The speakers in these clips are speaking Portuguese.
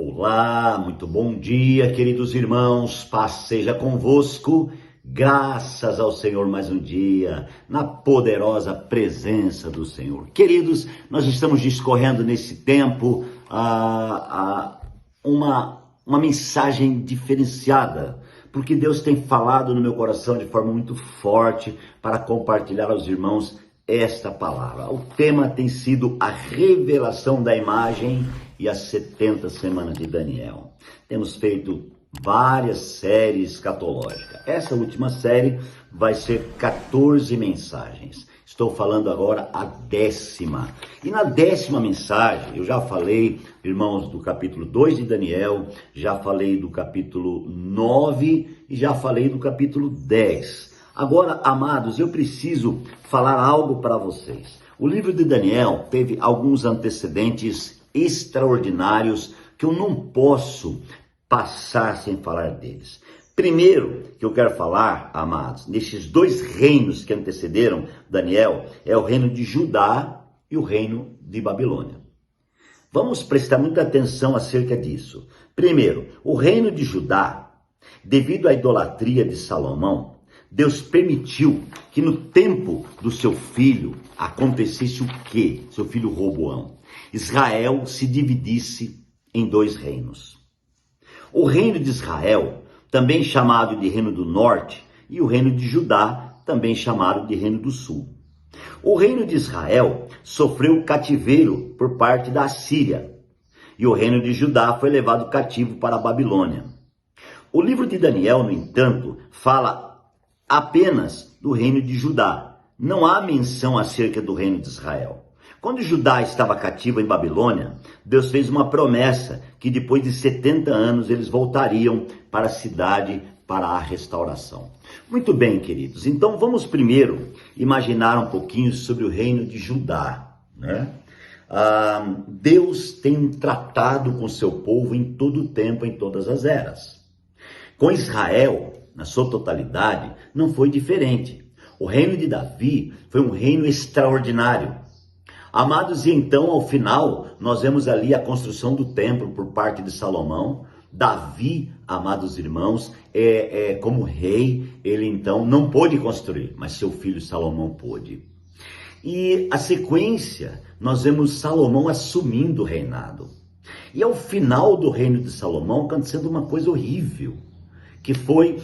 Olá, muito bom dia, queridos irmãos, paz seja convosco, graças ao Senhor mais um dia, na poderosa presença do Senhor. Queridos, nós estamos discorrendo nesse tempo uma mensagem diferenciada, porque Deus tem falado no meu coração de forma muito forte para compartilhar aos irmãos esta palavra. O tema tem sido a revelação da imagem e as 70 semanas de Daniel. Temos feito várias séries escatológicas. Essa última série vai ser 14 mensagens. Estou falando agora a 10ª. E na 10ª mensagem, eu já falei, irmãos, do capítulo 2 de Daniel, já falei do capítulo 9 e já falei do capítulo 10. Agora, amados, eu preciso falar algo para vocês. O livro de Daniel teve alguns antecedentes extraordinários que eu não posso passar sem falar deles. Primeiro que eu quero falar, amados, nesses dois reinos que antecederam Daniel, é o reino de Judá e o reino de Babilônia. Vamos prestar muita atenção acerca disso. Primeiro, o reino de Judá, devido à idolatria de Salomão, Deus permitiu que no tempo do seu filho acontecesse o quê? Seu filho Roboão. Israel se dividisse em dois reinos. O reino de Israel, também chamado de reino do norte, e o reino de Judá, também chamado de reino do sul. O reino de Israel sofreu cativeiro por parte da Assíria, e o reino de Judá foi levado cativo para a Babilônia. O livro de Daniel, no entanto, fala apenas do reino de Judá. Não há menção acerca do reino de Israel. Quando Judá estava cativo em Babilônia, Deus fez uma promessa que depois de 70 anos eles voltariam para a cidade para a restauração. Muito bem, queridos. Então vamos primeiro imaginar um pouquinho sobre o reino de Judá, né? Deus tem tratado com seu povo em todo o tempo, em todas as eras. Com Israel, na sua totalidade, não foi diferente. O reino de Davi foi um reino extraordinário. Amados, e então, ao final, nós vemos ali a construção do templo por parte de Salomão. Davi, amados irmãos, como rei, ele então não pôde construir, mas seu filho Salomão pôde. E a sequência, nós vemos Salomão assumindo o reinado. E ao final do reino de Salomão, acontecendo uma coisa horrível, que foi,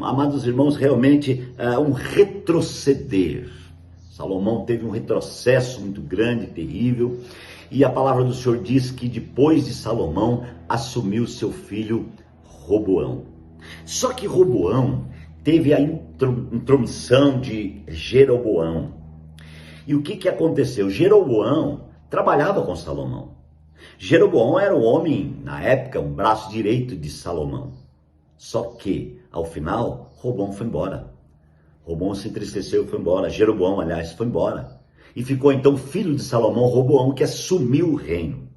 amados irmãos, realmente um retroceder. Salomão teve um retrocesso muito grande, terrível, e a palavra do Senhor diz que depois de Salomão assumiu seu filho Roboão. Só que Roboão teve a intromissão de Jeroboão. E o que aconteceu? Jeroboão trabalhava com Salomão. Jeroboão era o homem, na época, um braço direito de Salomão. Só que, ao final, Roboão foi embora. Roboão se entristeceu e foi embora. Jeroboão, aliás, foi embora. E ficou então filho de Salomão, Roboão, que assumiu o reino.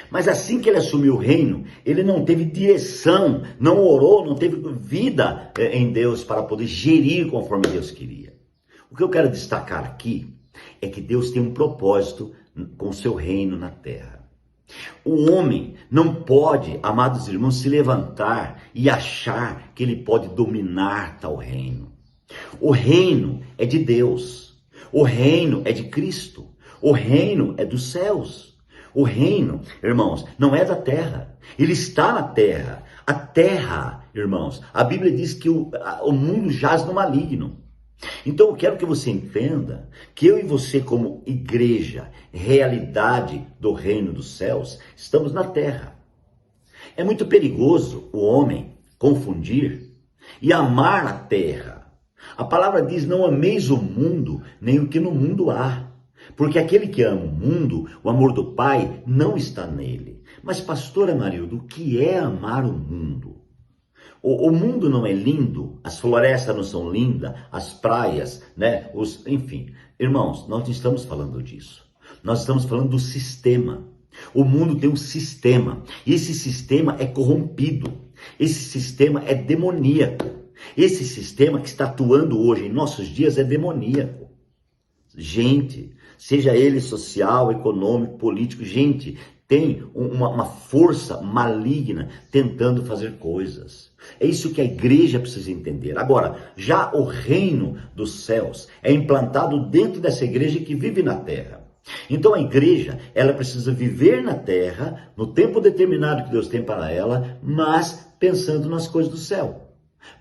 Mas assim que ele assumiu o reino, ele não teve direção, não orou, não teve vida em Deus para poder gerir conforme Deus queria. O que eu quero destacar aqui é que Deus tem um propósito com o seu reino na terra. O homem não pode, amados irmãos, se levantar e achar que ele pode dominar tal reino. O reino é de Deus, o reino é de Cristo, o reino é dos céus. O reino, irmãos, não é da terra, ele está na terra. A terra, irmãos, a Bíblia diz que o mundo jaz no maligno. Então eu quero que você entenda que eu e você, como igreja, realidade do reino dos céus, estamos na terra. É muito perigoso o homem confundir e amar a terra. A palavra diz: não ameis o mundo, nem o que no mundo há. Porque aquele que ama o mundo, o amor do Pai não está nele. Mas, pastora Marildo, o que é amar o mundo? O mundo não é lindo, as florestas não são lindas, as praias, né? Enfim, irmãos, nós não estamos falando disso. Nós estamos falando do sistema. O mundo tem um sistema, e esse sistema é corrompido. Esse sistema é demoníaco. Esse sistema que está atuando hoje em nossos dias é demoníaco. Gente, seja ele social, econômico, político, gente, tem uma força maligna tentando fazer coisas. É isso que a igreja precisa entender. Agora, já o reino dos céus é implantado dentro dessa igreja que vive na terra. Então a igreja, ela precisa viver na terra, no tempo determinado que Deus tem para ela, mas pensando nas coisas do céu.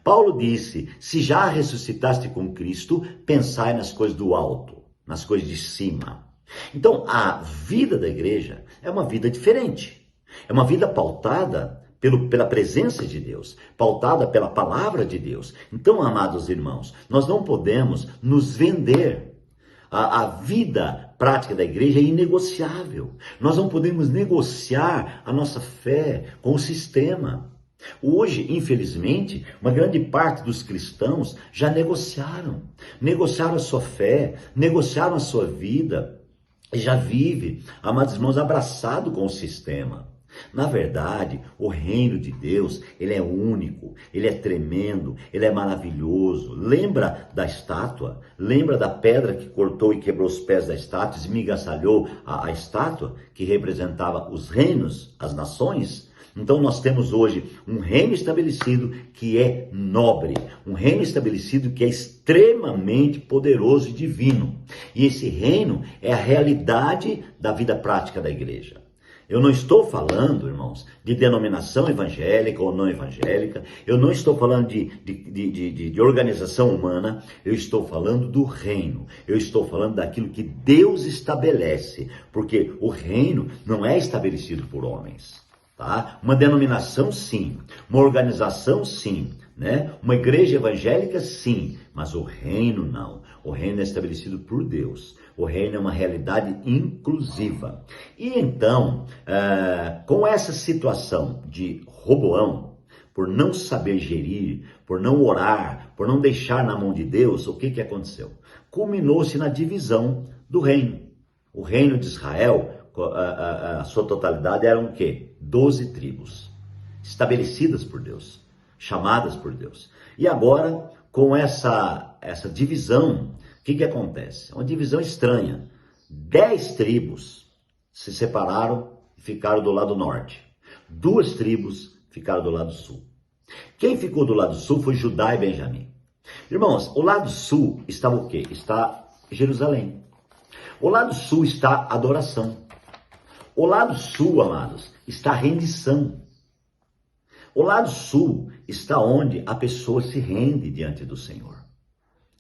Paulo disse, se já ressuscitaste com Cristo, pensai nas coisas do alto, nas coisas de cima. Então a vida da igreja é uma vida diferente. É uma vida pautada pela presença de Deus, pautada pela palavra de Deus. Então, amados irmãos, nós não podemos nos vender. A vida prática da igreja é inegociável. Nós não podemos negociar a nossa fé com o sistema. Hoje, infelizmente, uma grande parte dos cristãos já negociaram a sua fé, negociaram a sua vida e já vive, amados irmãos, abraçado com o sistema. Na verdade, o reino de Deus, ele é único, ele é tremendo, ele é maravilhoso. Lembra da estátua? Lembra da pedra que cortou e quebrou os pés da estátua, esmigalhou a estátua que representava os reinos, as nações? Então nós temos hoje um reino estabelecido que é nobre, um reino estabelecido que é extremamente poderoso e divino. E esse reino é a realidade da vida prática da igreja. Eu não estou falando, irmãos, de denominação evangélica ou não evangélica, eu não estou falando de organização humana, eu estou falando do reino, eu estou falando daquilo que Deus estabelece, porque o reino não é estabelecido por homens. Tá? Uma denominação sim, uma organização sim, né? Uma igreja evangélica sim, mas o reino não. O reino é estabelecido por Deus. O reino é uma realidade inclusiva. E então, com essa situação de Roboão, por não saber gerir, por não orar, por não deixar na mão de Deus, o que aconteceu? Culminou-se na divisão do reino. O reino de Israel, a sua totalidade eram o quê? 12 tribos, estabelecidas por Deus, chamadas por Deus. E agora, com essa divisão, o que acontece? É uma divisão estranha. 10 tribos se separaram e ficaram do lado norte. 2 tribos ficaram do lado sul. Quem ficou do lado sul foi Judá e Benjamim. Irmãos, o lado sul estava o quê? Está Jerusalém. O lado sul está adoração. O lado sul, amados, está rendição. O lado sul está onde a pessoa se rende diante do Senhor.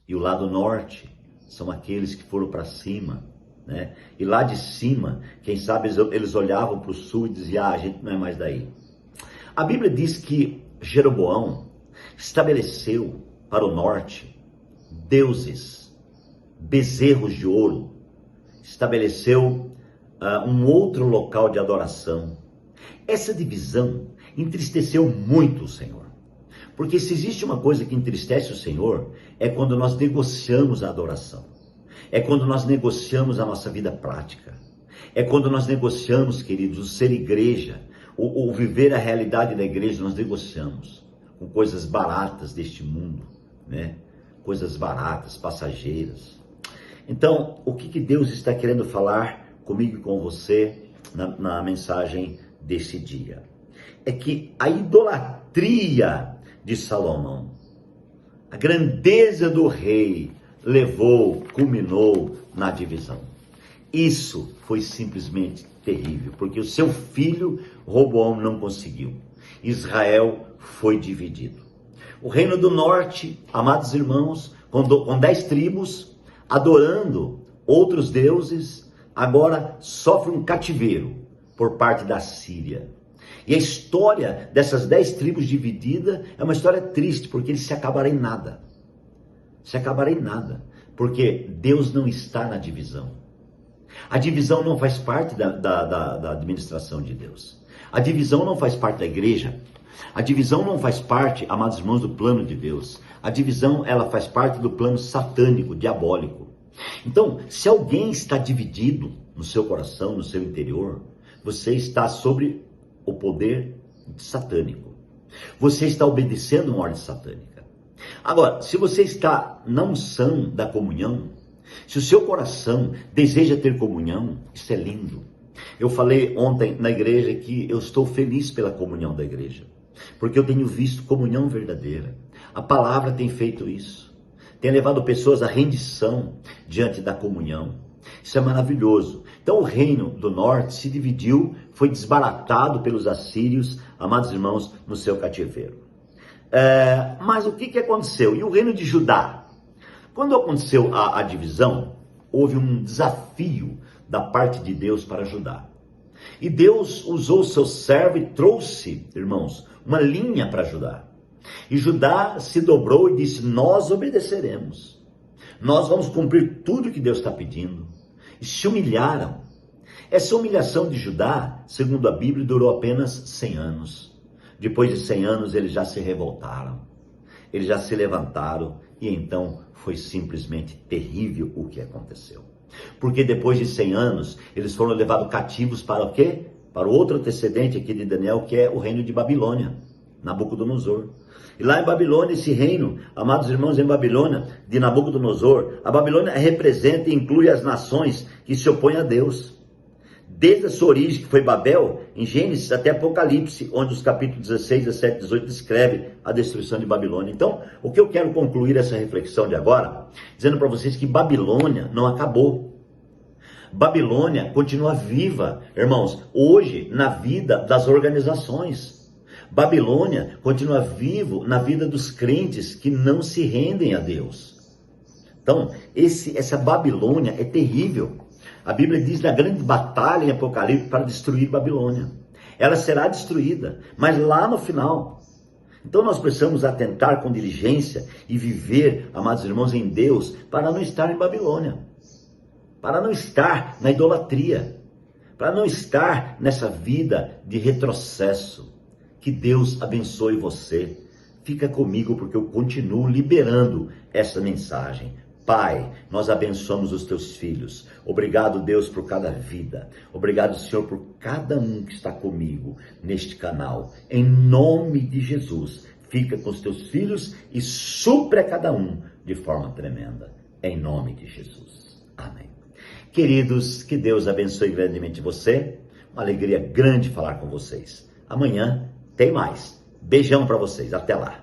E o lado norte são aqueles que foram para cima, né? E lá de cima, quem sabe eles olhavam para o sul e diziam, a gente não é mais daí. A Bíblia diz que Jeroboão estabeleceu para o norte deuses, bezerros de ouro, estabeleceu um outro local de adoração. Essa divisão entristeceu muito o Senhor. Porque se existe uma coisa que entristece o Senhor, é quando nós negociamos a adoração. É quando nós negociamos a nossa vida prática. É quando nós negociamos, queridos, o ser igreja, o viver a realidade da igreja, nós negociamos com coisas baratas deste mundo, né? Coisas baratas, passageiras. Então, o que Deus está querendo falar comigo e com você na mensagem desse dia? É que a idolatria de Salomão, a grandeza do rei, culminou na divisão. Isso foi simplesmente terrível, porque o seu filho Roboão não conseguiu. Israel foi dividido. O reino do norte, amados irmãos, com 10 tribos, adorando outros deuses, agora sofre um cativeiro por parte da Síria. E a história dessas 10 tribos divididas é uma história triste, porque eles se acabaram em nada. Se acabaram em nada, porque Deus não está na divisão. A divisão não faz parte da administração de Deus. A divisão não faz parte da igreja. A divisão não faz parte, amados irmãos, do plano de Deus. A divisão, ela faz parte do plano satânico, diabólico. Então, se alguém está dividido no seu coração, no seu interior, você está sobre o poder satânico. Você está obedecendo uma ordem satânica. Agora, se você está na unção da comunhão, se o seu coração deseja ter comunhão, isso é lindo. Eu falei ontem na igreja que eu estou feliz pela comunhão da igreja, porque eu tenho visto comunhão verdadeira. A palavra tem feito isso, tem levado pessoas à rendição diante da comunhão. Isso é maravilhoso. Então o reino do norte se dividiu, foi desbaratado pelos assírios, amados irmãos, no seu cativeiro. Mas o que aconteceu? E o reino de Judá? Quando aconteceu a divisão, houve um desafio da parte de Deus para Judá. E Deus usou o seu servo e trouxe, irmãos, uma linha para Judá. E Judá se dobrou e disse: nós obedeceremos. Nós vamos cumprir tudo que Deus está pedindo. E se humilharam. Essa humilhação de Judá, segundo a Bíblia, durou apenas 100 anos. Depois de 100 anos, eles já se revoltaram. Eles já se levantaram. E então foi simplesmente terrível o que aconteceu. Porque depois de 100 anos, eles foram levados cativos para o quê? Para o outro antecedente aqui de Daniel, que é o reino de Babilônia, Nabucodonosor. E lá em Babilônia, esse reino, amados irmãos, em Babilônia, de Nabucodonosor, a Babilônia representa e inclui as nações que se opõem a Deus. Desde a sua origem, que foi Babel, em Gênesis até Apocalipse, onde os capítulos 16, 17 e 18 descreve a destruição de Babilônia. Então, o que eu quero concluir essa reflexão de agora, dizendo para vocês que Babilônia não acabou. Babilônia continua viva, irmãos, hoje na vida das organizações. Babilônia continua vivo na vida dos crentes que não se rendem a Deus. Então, essa Babilônia é terrível. A Bíblia diz na grande batalha em Apocalipse para destruir Babilônia. Ela será destruída, mas lá no final. Então nós precisamos atentar com diligência e viver, amados irmãos, em Deus, para não estar em Babilônia. Para não estar na idolatria. Para não estar nessa vida de retrocesso. Que Deus abençoe você. Fica comigo porque eu continuo liberando essa mensagem. Pai, nós abençoamos os teus filhos. Obrigado, Deus, por cada vida. Obrigado, Senhor, por cada um que está comigo neste canal. Em nome de Jesus, fica com os teus filhos e supre a cada um de forma tremenda. Em nome de Jesus. Amém. Queridos, que Deus abençoe grandemente você. Uma alegria grande falar com vocês. Amanhã tem mais. Beijão para vocês. Até lá.